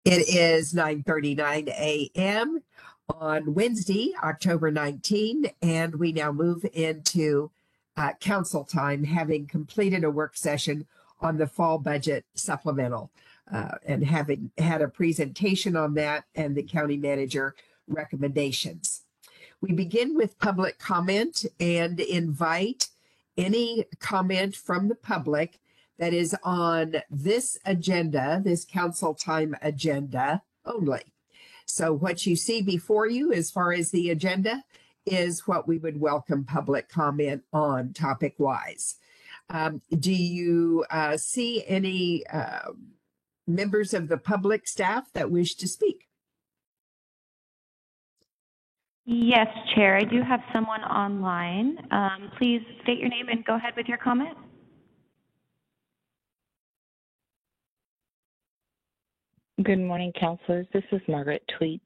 It is 9:39 a.m. on Wednesday, October 19, and we now move into council time, having completed a work session on the fall budget supplemental and having had a presentation on that and the county manager recommendations. We begin with public comment and invite any comment from the public that is on this agenda, this council time agenda only. So what you see before you as far as the agenda is what we would welcome public comment on topic wise. Do you see any members of the public staff that wish to speak? Yes, Chair, I do have someone online. Please state your name and go ahead with your comment. Good morning, councilors. This is Margaret Tweet.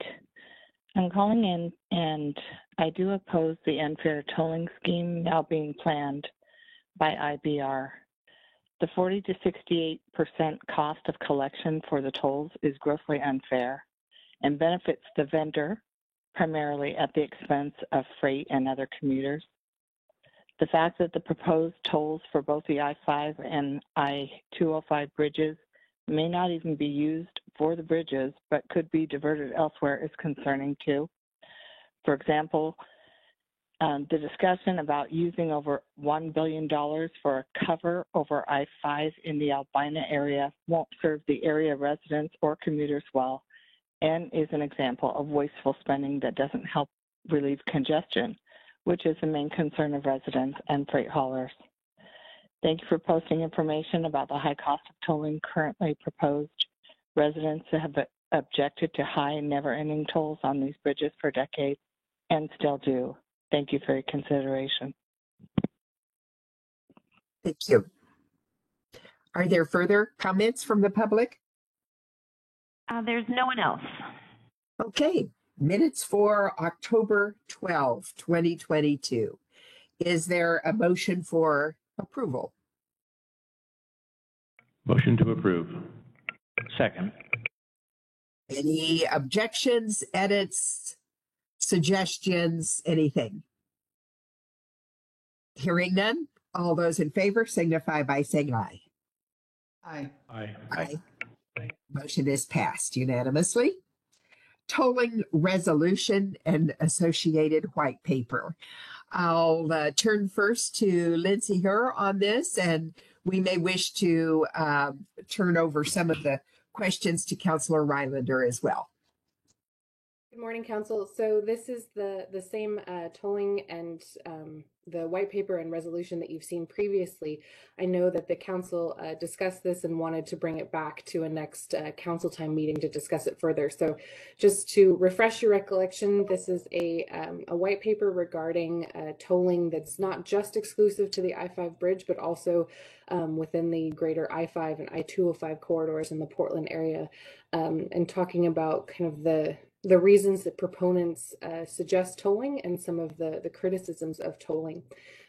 I'm calling in, and I do oppose the unfair tolling scheme now being planned by IBR. The 40 to 68% cost of collection for the tolls is grossly unfair and benefits the vendor primarily at the expense of freight and other commuters. The fact that the proposed tolls for both the I-5 and I-205 bridges may not even be used for the bridges, but could be diverted elsewhere is concerning too. For example, the discussion about using over $1 billion for a cover over I-5 in the Albina area won't serve the area residents or commuters well, and is an example of wasteful spending that doesn't help relieve congestion, which is the main concern of residents and freight haulers. Thank you for posting information about the high cost of tolling currently proposed. Residents have objected to high, never-ending tolls on these bridges for decades and still do. Thank you for your consideration. Thank you. Are there further comments from the public? There's no one else. Okay, minutes for October 12, 2022. Is there a motion for approval? Motion to approve. Second. Any objections, edits, suggestions, anything? Hearing none, all those in favor signify by saying aye. Aye. Aye. Aye. Motion is passed unanimously. Tolling resolution and associated white paper. I'll turn first to Lindsay Herr on this, and we may wish to turn over some of the questions to Councillor Rylander as well. Good morning, Council. So this is the same tolling and the white paper and resolution that you've seen previously. I know that the Council discussed this and wanted to bring it back to a next Council time meeting to discuss it further. So just to refresh your recollection, this is a white paper regarding tolling that's not just exclusive to the I-5 bridge, but also within the greater I-5 and I-205 corridors in the Portland area, and talking about kind of the reasons that proponents suggest tolling and some of the criticisms of tolling.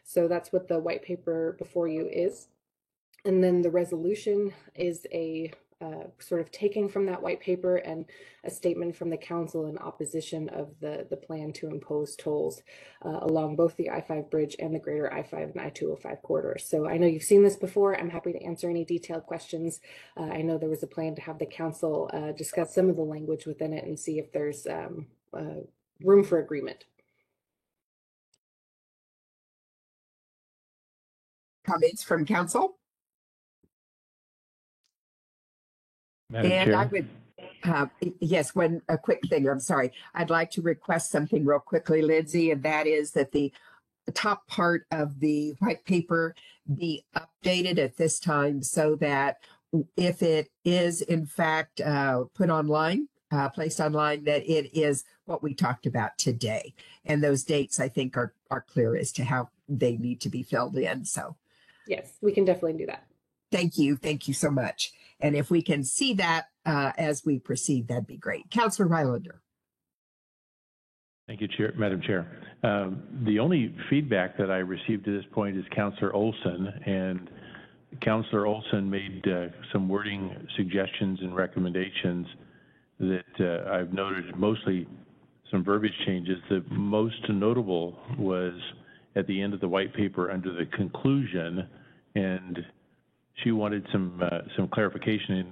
So that's what the white paper before you is. And then the resolution is a sort of taking from that white paper and a statement from the council in opposition of the plan to impose tolls along both the I-5 bridge and the greater I-5 and I-205 corridors. So I know you've seen this before. I'm happy to answer any detailed questions. I know there was a plan to have the council discuss some of the language within it and see if there's room for agreement. Comments from council? Madam And Chair. I would, yes, a quick thing, I'm sorry. I'd like to request something real quickly, Lindsay, and that is that the top part of the white paper be updated at this time so that if it is in fact put online, placed online, that it is what we talked about today. And those dates, I think, are clear as to how they need to be filled in. So yes, we can definitely do that. Thank you. Thank you so much. And if we can see that as we proceed, that'd be great. Councillor Rylander. Thank you, Madam Chair. The only feedback that I received to this point is Councillor Olson, and Councillor Olson made some wording suggestions and recommendations that I've noted mostly some verbiage changes. The most notable was at the end of the white paper under the conclusion, and she wanted some clarification.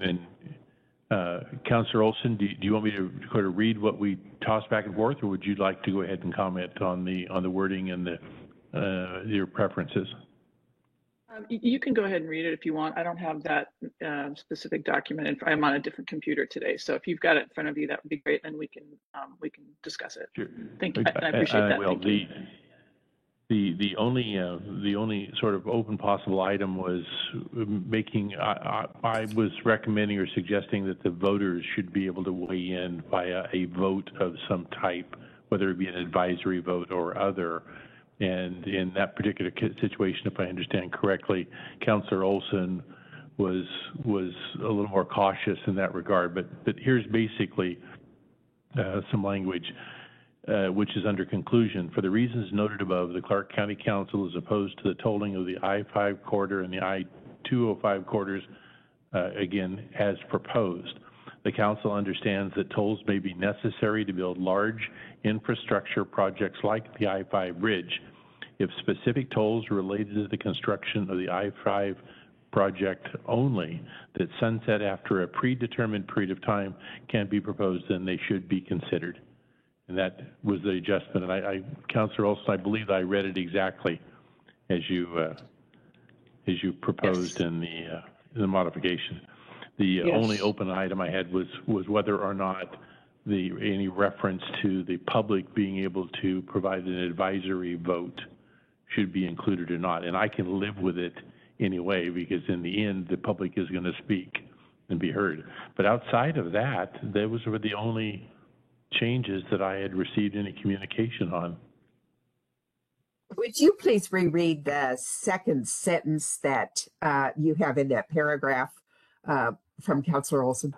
And Councillor Olson, do you want me to sort of read what we tossed back and forth, or would you like to go ahead and comment on the wording and your preferences? You can go ahead and read it if you want. I don't have that specific document. I'm on a different computer today, so if you've got it in front of you, that would be great, and we can discuss it. Sure. Thank you. I appreciate that. Well, Thank you. the only sort of open possible item was making. I was recommending or suggesting that the voters should be able to weigh in via a vote of some type, whether it be an advisory vote or other. And in that particular situation, if I understand correctly, Councillor Olson was a little more cautious in that regard. But here's basically some language, which is under conclusion. For the reasons noted above, the Clark County Council is opposed to the tolling of the I-5 corridor and the I-205 corridors, again, as proposed. The council understands that tolls may be necessary to build large infrastructure projects like the I-5 bridge. If specific tolls related to the construction of the I-5 project only that sunset after a predetermined period of time can be proposed, then they should be considered. And that was the adjustment. And Councillor Olson, I believe I read it exactly as you proposed. Yes. In the modification. The yes. Only open item I had was whether or not any reference to the public being able to provide an advisory vote should be included or not. And I can live with it anyway, because in the end, the public is going to speak and be heard. But outside of that, those were the only changes that I had received any communication on. Would you please reread the second sentence that you have in that paragraph from Councillor Olson?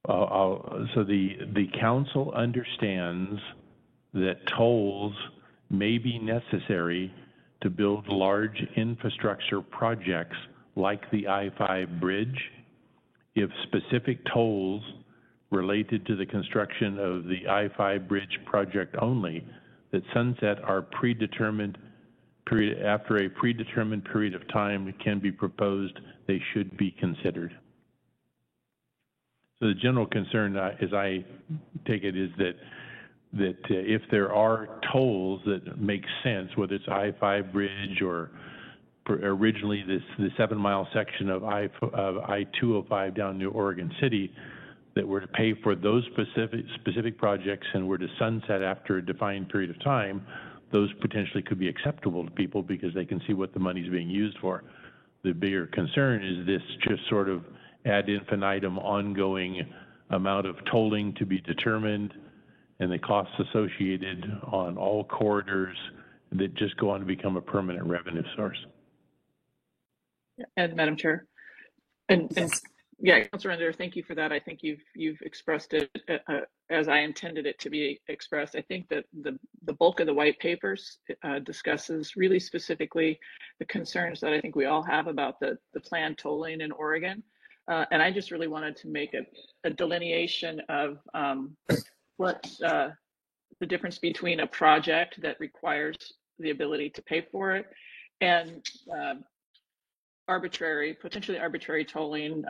So the council understands that tolls may be necessary to build large infrastructure projects like the I-5 bridge if specific tolls related to the construction of the I-5 bridge project only that sunset are predetermined period after a predetermined period of time can be proposed, they should be considered. So the general concern, as I take it, is that if there are tolls that make sense, whether it's I-5 bridge or originally the 7-mile section of I-205 down near Oregon City, that were to pay for those specific projects and were to sunset after a defined period of time, those potentially could be acceptable to people because they can see what the money is being used for. The bigger concern is this just sort of ad infinitum ongoing amount of tolling to be determined and the costs associated on all corridors that just go on to become a permanent revenue source. And Madam Chair, and yeah, Councilor Ender, thank you for that. I think you've expressed it as I intended it to be expressed. I think that the bulk of the white papers discusses really specifically the concerns that I think we all have about the planned tolling in Oregon. And I just really wanted to make a delineation of what the difference between a project that requires the ability to pay for it and potentially arbitrary tolling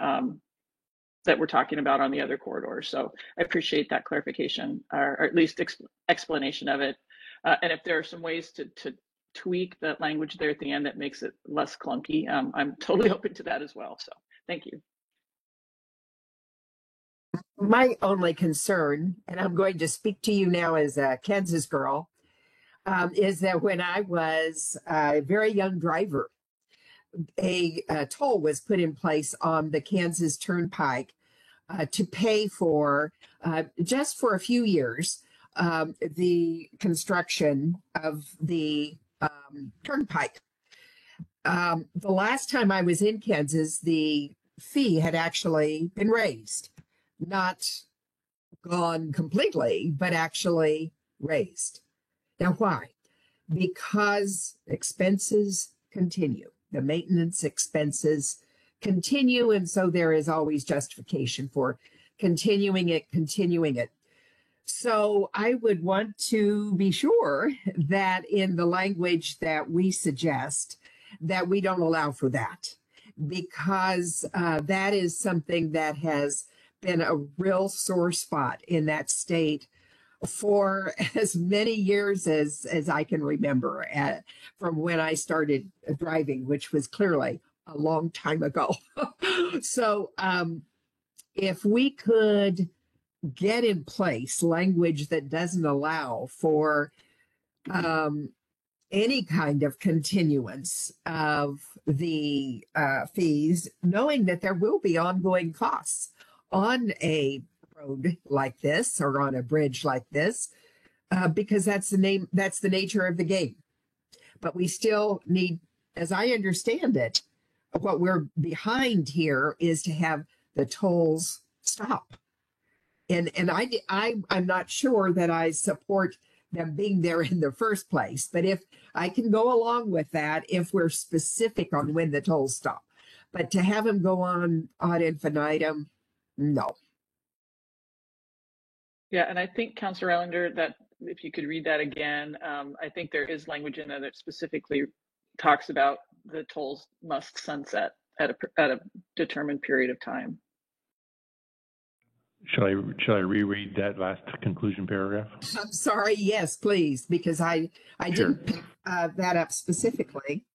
that we're talking about on the other corridors. So I appreciate that clarification, or at least explanation of it. And if there are some ways to tweak that language there at the end that makes it less clunky, I'm totally open to that as well. So thank you. My only concern, and I'm going to speak to you now as a Kansas girl, is that when I was a very young driver, a toll was put in place on the Kansas Turnpike to pay for, just for a few years, the construction of the turnpike. The last time I was in Kansas, the fee had actually been raised. Not gone completely, but actually raised. Now, why? Because expenses continue. The maintenance expenses continue, and so there is always justification for continuing it. So I would want to be sure that in the language that we suggest, that we don't allow for that, because that is something that has been a real sore spot in that state for as many years as I can remember, from when I started driving, which was clearly a long time ago. So if we could get in place language that doesn't allow for any kind of continuance of the fees, knowing that there will be ongoing costs on a road like this or on a bridge like this, because that's the nature of the game. But we still need, as I understand it, what we're behind here is to have the tolls stop. And I'm not sure that I support them being there in the first place. But if I can go along with that, if we're specific on when the tolls stop, but to have them go on ad infinitum, no. Yeah, and I think, Councilor Ellender, that if you could read that again, I think there is language in there that specifically talks about the tolls must sunset at a determined period of time. Shall I reread that last conclusion paragraph? I'm sorry. Yes, please, because I Sure. didn't pick that up specifically,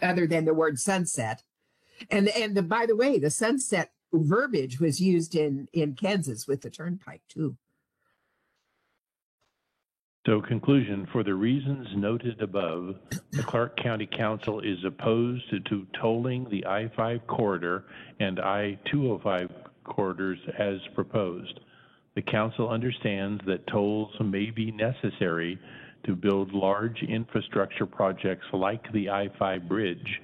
other than the word sunset. And by the way, the sunset verbiage was used in Kansas with the turnpike too. So conclusion, for the reasons noted above, the Clark County Council is opposed to tolling the I-5 corridor and I-205 corridors as proposed. The council understands that tolls may be necessary to build large infrastructure projects like the I-5 bridge.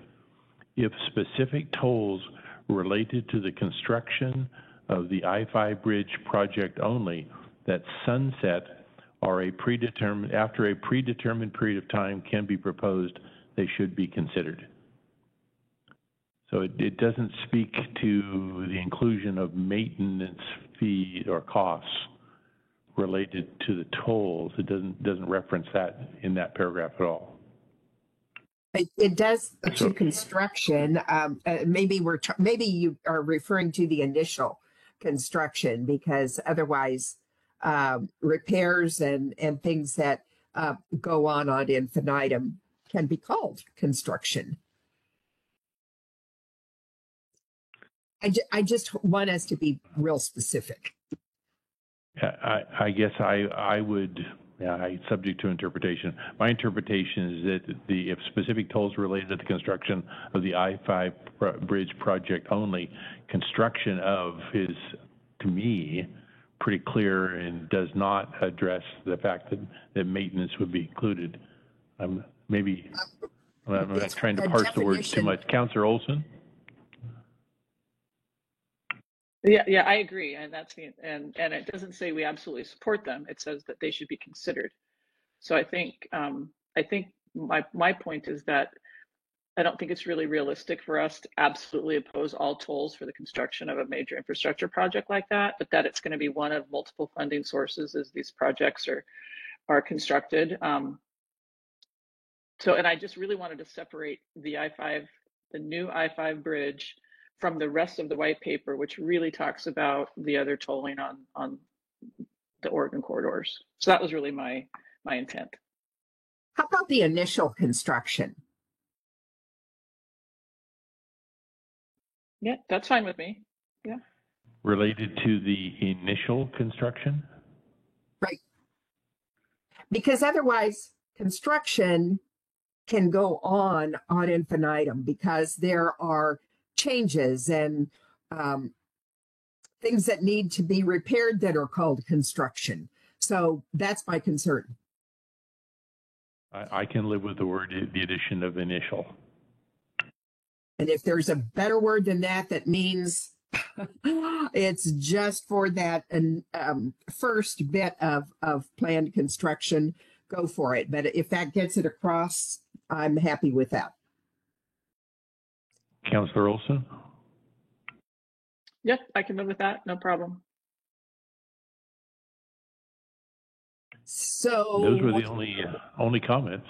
If specific tolls related to the construction of the I-5 bridge project only that sunset or after a predetermined period of time can be proposed, they should be considered. So it doesn't speak to the inclusion of maintenance fees or costs related to the tolls. It doesn't reference that in that paragraph at all. It does to construction. Maybe you are referring to the initial construction, because otherwise repairs and things that go on ad infinitum can be construction. I just want us to be real specific. I guess I would, subject to interpretation. My interpretation is that if specific tolls related to the construction of the I-5 bridge project only, construction of is, to me, pretty clear and does not address the fact that maintenance would be included. Maybe I'm not trying to parse the words too much. Councilor Olson? Yeah, I agree, and and it doesn't say we absolutely support them. It says that they should be considered. So I think my point is that I don't think it's really realistic for us to absolutely oppose all tolls for the construction of a major infrastructure project like that, but that it's going to be one of multiple funding sources as these projects are constructed. And I just really wanted to separate the new I-5 bridge from the rest of the white paper, which really talks about the other tolling on the Oregon corridors. So that was really my intent. How about the initial construction? Yeah, that's fine with me. Yeah. Related to the initial construction? Right. Because otherwise construction can go on ad infinitum, because there are changes and things that need to be repaired that are called construction. So that's my concern. I can live with the addition of initial. And if there's a better word than that, that means it's just for that first bit of planned construction, go for it. But if that gets it across, I'm happy with that. Councilor Olson? Yep, I can live with that. No problem. So Those were the only comments.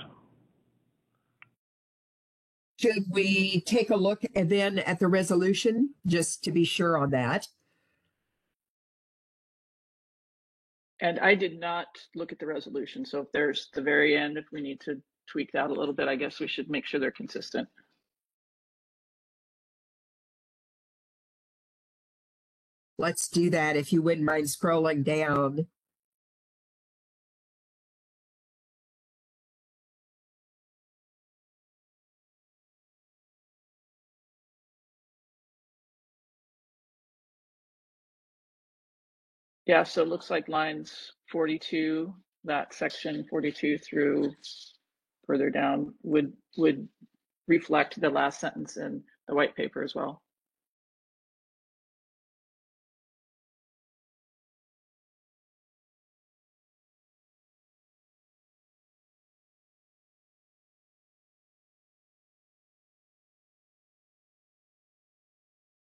should we take a look then at the resolution just to be sure on that? And I did not look at the resolution. So if there's the very end, if we need to tweak that a little bit, I guess we should make sure they're consistent. Let's do that if you wouldn't mind scrolling down. Yeah, so it looks like lines 42, that section 42 through further down would reflect the last sentence in the white paper as well.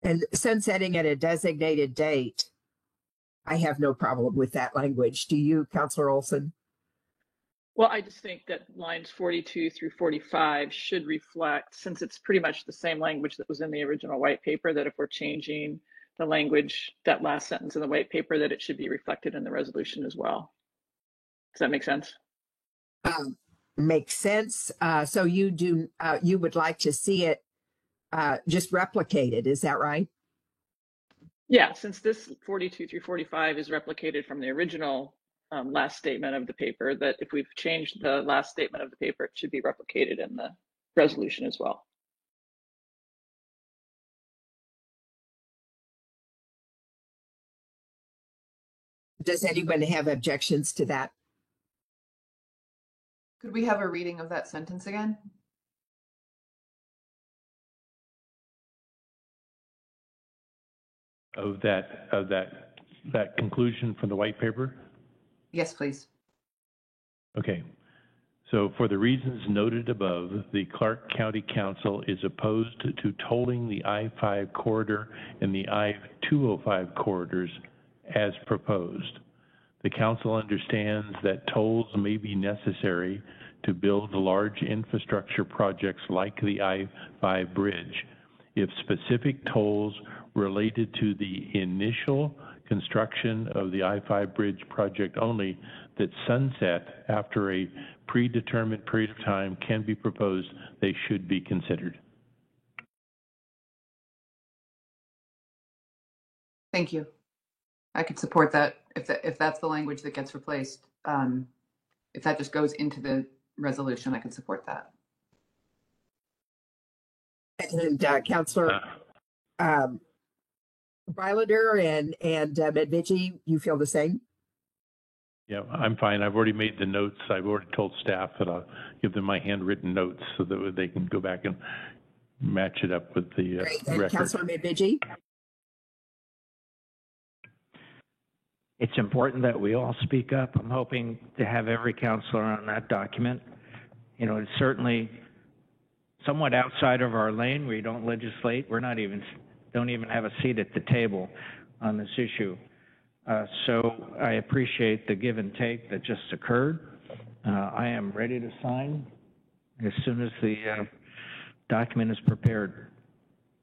And sunsetting at a designated date, I have no problem with that language. Do you, Councillor Olson? Well, I just think that lines 42 through 45 should reflect, since it's pretty much the same language that was in the original white paper, that if we're changing the language, that last sentence in the white paper, that it should be reflected in the resolution as well. Does that make sense? Makes sense. So you would like to see it just replicated, is that right? Yeah, since this 42 through 45 is replicated from the original last statement of the paper, that if we've changed the last statement of the paper, it should be replicated in the resolution as well. Does anyone have objections to that? Could we have a reading of that sentence again? Of that conclusion from the white paper? Yes, please. Okay. So for the reasons noted above, the Clark County Council is opposed to tolling the I-5 corridor and the I-205 corridors as proposed. The council understands that tolls may be necessary to build large infrastructure projects like the I-5 bridge. If specific tolls related to the initial construction of the I-5 bridge project only that sunset after a predetermined period of time can be proposed, they should be considered. Thank you. I could support that if that's the language that gets replaced. If that just goes into the resolution, I could support that. And Councillor Breilander and Medvici, you feel the same? Yeah, I'm fine. I've already made the notes. I've already told staff that I'll give them my handwritten notes so that they can go back and match it up with the record. Councillor Medvici? It's important that we all speak up. I'm hoping to have every councillor on that document. You know, it's certainly somewhat outside of our lane. We don't legislate. We're not even, don't even have a seat at the table on this issue. So I appreciate the give and take that just occurred. I am ready to sign as soon as the document is prepared.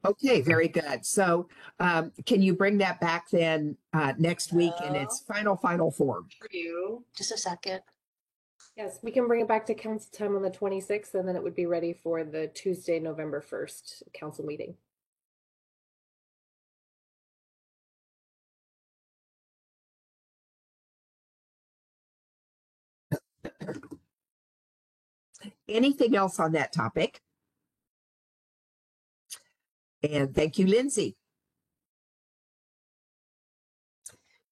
Okay, very good. So can you bring that back then next week in its final form? For you. Just a second. Yes, we can bring it back to council time on the 26th, and then it would be ready for the Tuesday, November 1st council meeting. Anything else on that topic? And thank you, Lindsay.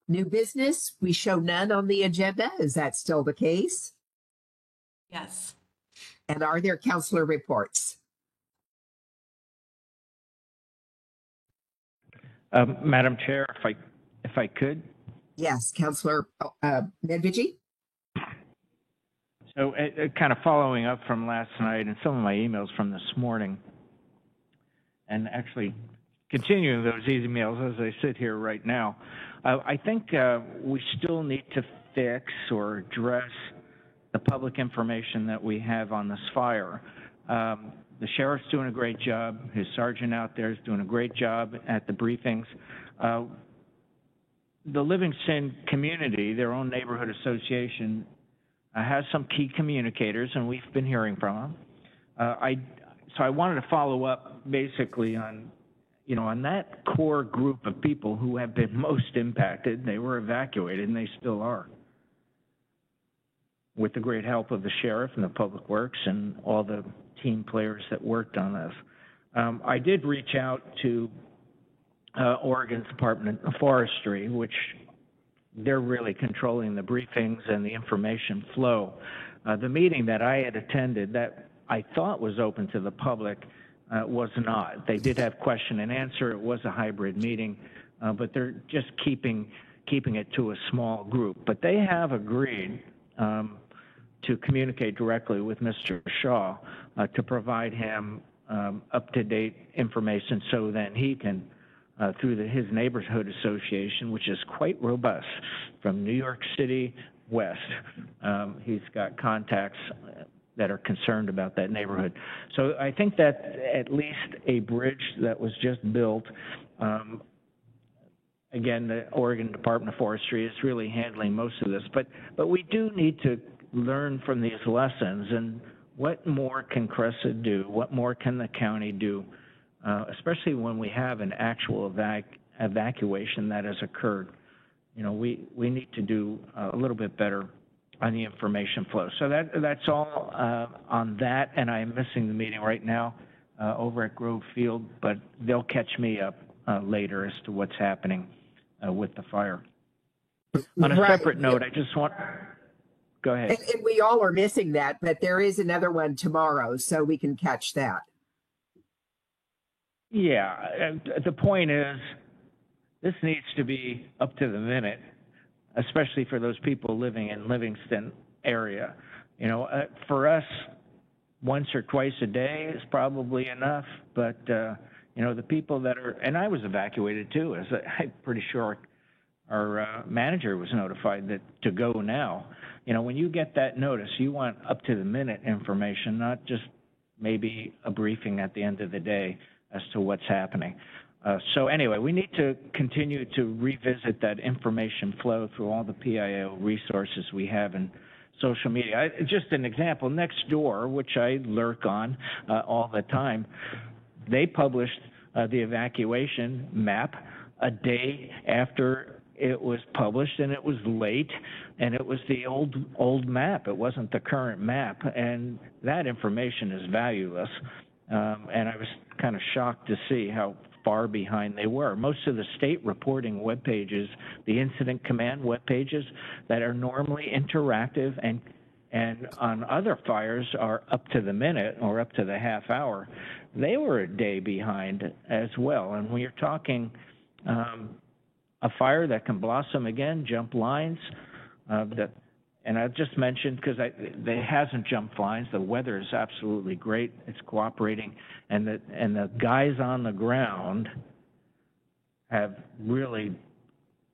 New business, we show none on the agenda. Is that still the case? Yes. And are there councillor reports? Madam Chair, if I could. Yes, Councillor Medvici. So kind of following up from last night and some of my emails from this morning, and actually continuing those emails as I sit here right now, I think we still need to fix or address the public information that we have on this fire. The sheriff's doing a great job. His sergeant out there is doing a great job at the briefings. The Livingston community, their own neighborhood association, has some key communicators, and we've been hearing from them. So I wanted to follow up basically on, on that core group of people who have been most impacted. They were evacuated, and they still are, with the great help of the sheriff and the public works and all the team players that worked on this. I did reach out to Oregon's Department of Forestry, which they're really controlling the briefings and the information flow. The meeting that I had attended that I thought was open to the public was not. They did have question and answer. It was a hybrid meeting, but they're just keeping it to a small group. But they have agreed to communicate directly with Mr. Shaw to provide him up-to-date information so then he can, through his neighborhood association, which is quite robust, from New York City west, he's got contacts that are concerned about that neighborhood. So I think that at least a bridge that was just built, again, the Oregon Department of Forestry is really handling most of this, but we do need to learn from these lessons, and what more can Crescent do? What more can the county do, especially when we have an actual evacuation that has occurred? We need to do a little bit better on the information flow. So that's all on that, and I'm missing the meeting right now over at Grove Field, but they'll catch me up later as to what's happening with the fire. On a separate note, I just want... Go ahead. And we all are missing that, but there is another one tomorrow, so we can catch that. Yeah, the point is, this needs to be up to the minute, especially for those people living in Livingston area. For us, once or twice a day is probably enough, but the people that are, and I was evacuated too, as I'm pretty sure our manager was notified that to go now. When you get that notice, you want up-to-the-minute information, not just maybe a briefing at the end of the day as to what's happening. So anyway, we need to continue to revisit that information flow through all the PIO resources we have in social media. Just an example, Nextdoor, which I lurk on all the time, they published the evacuation map a day after it was published, and it was late, and it was the old map. It wasn't the current map, and that information is valueless. And I was kind of shocked to see how far behind they were. Most of the state reporting web pages, the incident command web pages that are normally interactive and on other fires are up to the minute or up to the half hour, they were a day behind as well. And when you're talking a fire that can blossom again, jump lines, and I just mentioned, because they hasn't jumped lines, the weather is absolutely great, it's cooperating, and the guys on the ground have really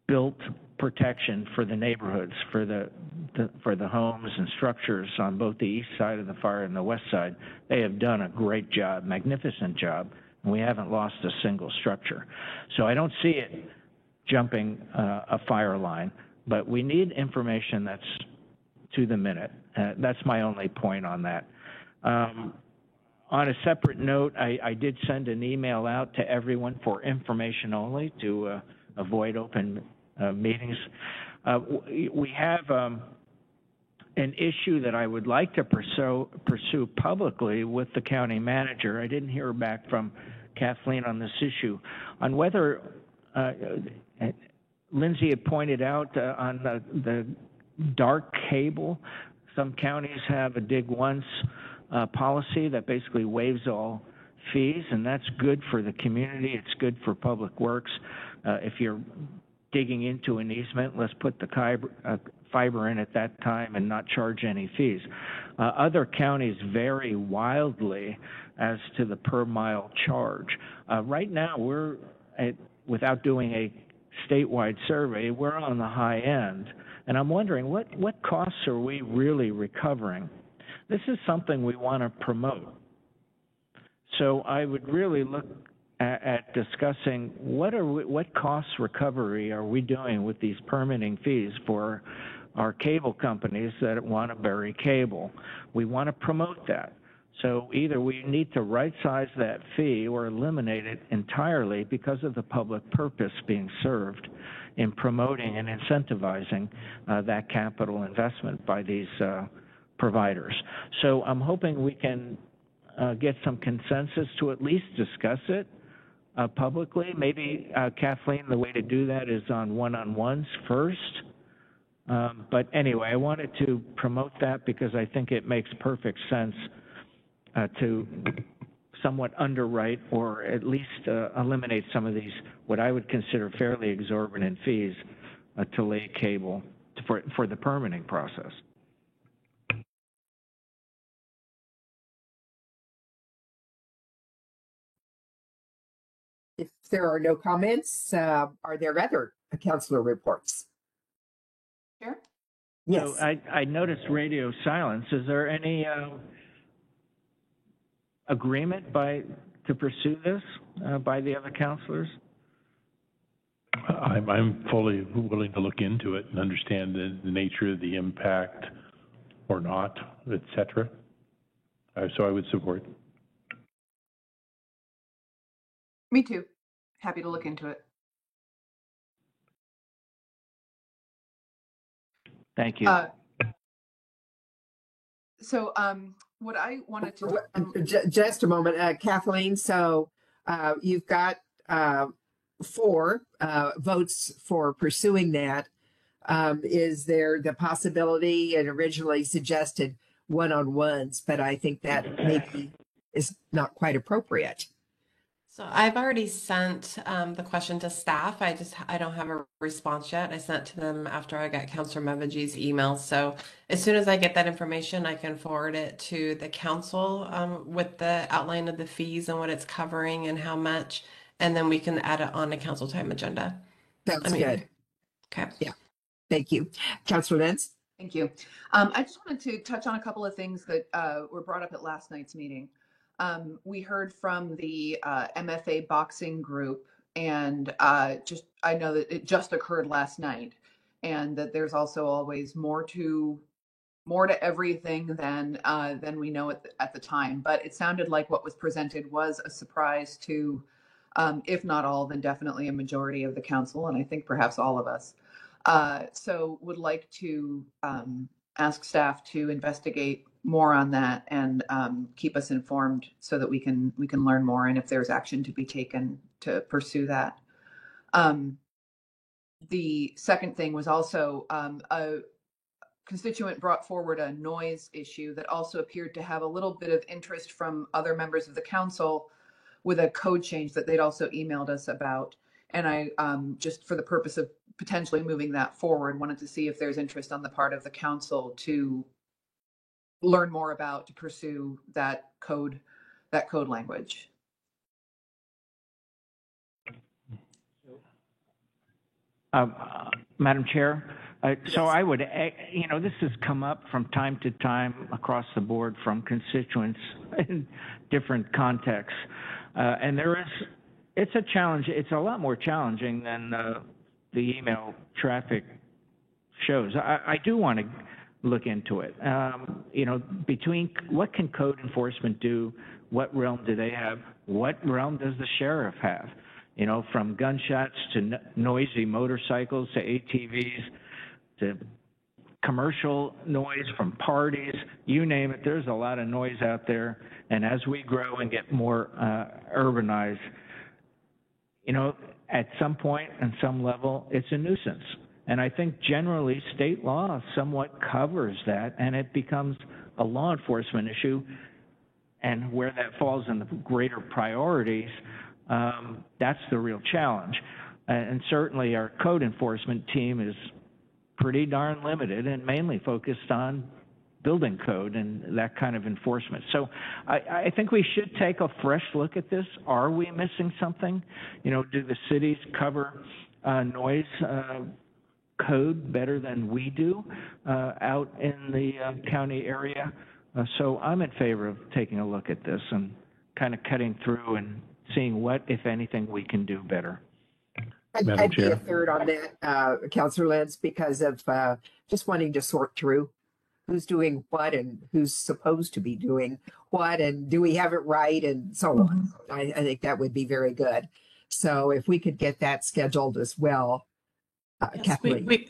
built protection for the neighborhoods, for the homes and structures on both the east side of the fire and the west side. They have done a great job, magnificent job, and we haven't lost a single structure. So I don't see it jumping a fire line, but we need information that's to the minute. That's my only point on that. On a separate note, I did send an email out to everyone for information only to avoid open meetings. We have an issue that I would like to pursue publicly with the county manager. I didn't hear back from Kathleen on this issue, on whether Lindsay had pointed out on the dark cable, some counties have a dig once policy that basically waives all fees, and that's good for the community. It's good for public works. If you're digging into an easement, let's put the fiber in at that time and not charge any fees. Other counties vary wildly as to the per mile charge. Right now, without doing a statewide survey, we're on the high end, And I'm wondering, what costs are we really recovering? This is something we want to promote. So I would really look at discussing what cost recovery are we doing with these permitting fees for our cable companies that want to bury cable. We want to promote that. So either we need to right-size that fee or eliminate it entirely because of the public purpose being served in promoting and incentivizing that capital investment by these providers. So I'm hoping we can get some consensus to at least discuss it publicly. Maybe, Kathleen, the way to do that is on one-on-ones first. But anyway, I wanted to promote that because I think it makes perfect sense to somewhat underwrite or at least eliminate some of these, what I would consider fairly exorbitant fees to lay cable for the permitting process. If there are no comments, are there other councilor reports? Chair? Yes. So I noticed radio silence. Is there any agreement to pursue this by the other councilors? I'm fully willing to look into it and understand the nature of the impact or not, et cetera. So I would support. Me too. Happy to look into it. Thank you. So what I wanted to Just a moment, Kathleen. So you've got 4 votes for pursuing that. Is there the possibility, it originally suggested one-on-ones, but I think that maybe is not quite appropriate. So I've already sent the question to staff. I don't have a response yet. I sent to them after I got Councilor Mevagee's email. So as soon as I get that information, I can forward it to the council with the outline of the fees and what it's covering and how much, and then we can add it on the council time agenda. Sounds good. Okay. Yeah. Thank you. Councilor Lentz? Thank you. I just wanted to touch on a couple of things that were brought up at last night's meeting. We heard from the MFA boxing group, and I know that it just occurred last night, and that there's also always more to everything than we know at the time. But it sounded like what was presented was a surprise to, if not all, then definitely a majority of the council, and I think perhaps all of us. So would like to ask staff to investigate more on that and keep us informed so that we can learn more, and if there's action to be taken to pursue that. The second thing was also a constituent brought forward a noise issue that also appeared to have a little bit of interest from other members of the council with a code change that they'd also emailed us about. And I, just for the purpose of potentially moving that forward, wanted to see if there's interest on the part of the council to learn more about, to pursue that code language. Madam Chair, so I would, this has come up from time to time across the board from constituents in different contexts. And it's a challenge. It's a lot more challenging than the email traffic shows. I do want to look into it. Between what can code enforcement do? What realm do they have? What realm does the sheriff have? From gunshots to noisy motorcycles to ATVs to commercial noise from parties, you name it. There's a lot of noise out there. And as we grow and get more urbanized, at some point and some level, it's a nuisance. And I think generally state law somewhat covers that, and it becomes a law enforcement issue. And where that falls in the greater priorities, that's the real challenge. And certainly our code enforcement team is pretty darn limited and mainly focused on building code and that kind of enforcement. So I think we should take a fresh look at this. Are we missing something? Do the cities cover noise code better than we do out in the county area. So I'm in favor of taking a look at this and kind of cutting through and seeing what, if anything, we can do better. I'd be a third on that, Councillor Lentz, because of just wanting to sort through who's doing what and who's supposed to be doing what, and do we have it right, and so on. I think that would be very good. So if we could get that scheduled as well, Yes, Kathleen. we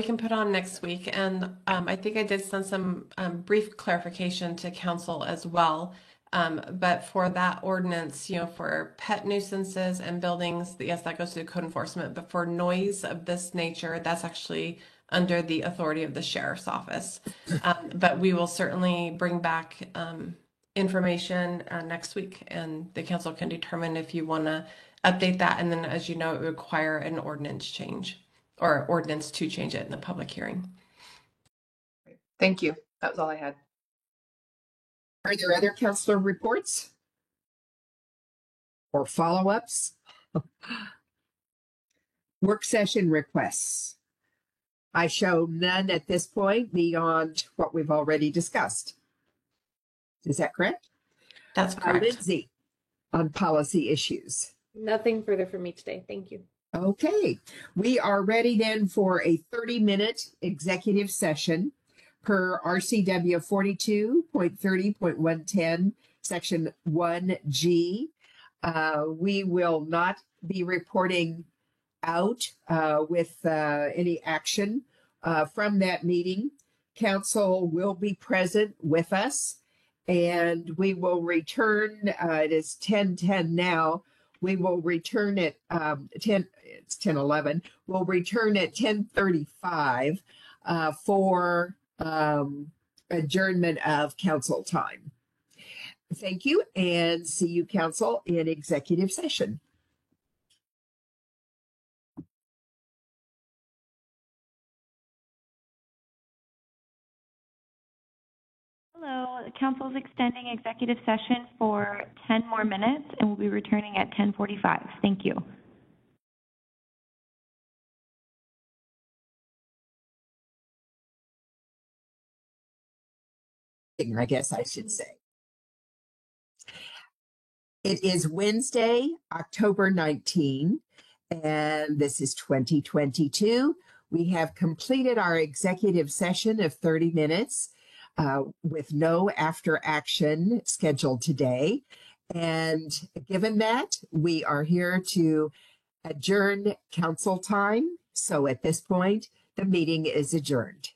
can put on next week. And I think I did send some brief clarification to council as well. But for that ordinance, for pet nuisances and buildings, yes, that goes to code enforcement. But for noise of this nature, that's actually under the authority of the sheriff's office. But we will certainly bring back information next week, and the council can determine if you want to update that. And then, as you know, it would require an ordinance change or ordinance to change it in the public hearing. Thank you. That was all I had. Are there other councillor reports or follow-ups? Work session requests. I show none at this point beyond what we've already discussed. Is that correct? That's correct. Lindsay, on policy issues. Nothing further from me today. Thank you. Okay, we are ready then for a 30-minute executive session per RCW 42.30.110, section 1G. We will not be reporting out with any action from that meeting. Council will be present with us, and we will return, it is 10:10 now. We will return at 10:11. We'll return at 10:35 for adjournment of council time. Thank you, and see you, council, in executive session. Hello, council is extending executive session for 10 more minutes and will be returning at 10:45. Thank you. I guess I should say. It is Wednesday, October 19, and this is 2022. We have completed our executive session of 30 minutes with no after action scheduled today. And given that, we are here to adjourn council time. So at this point, the meeting is adjourned.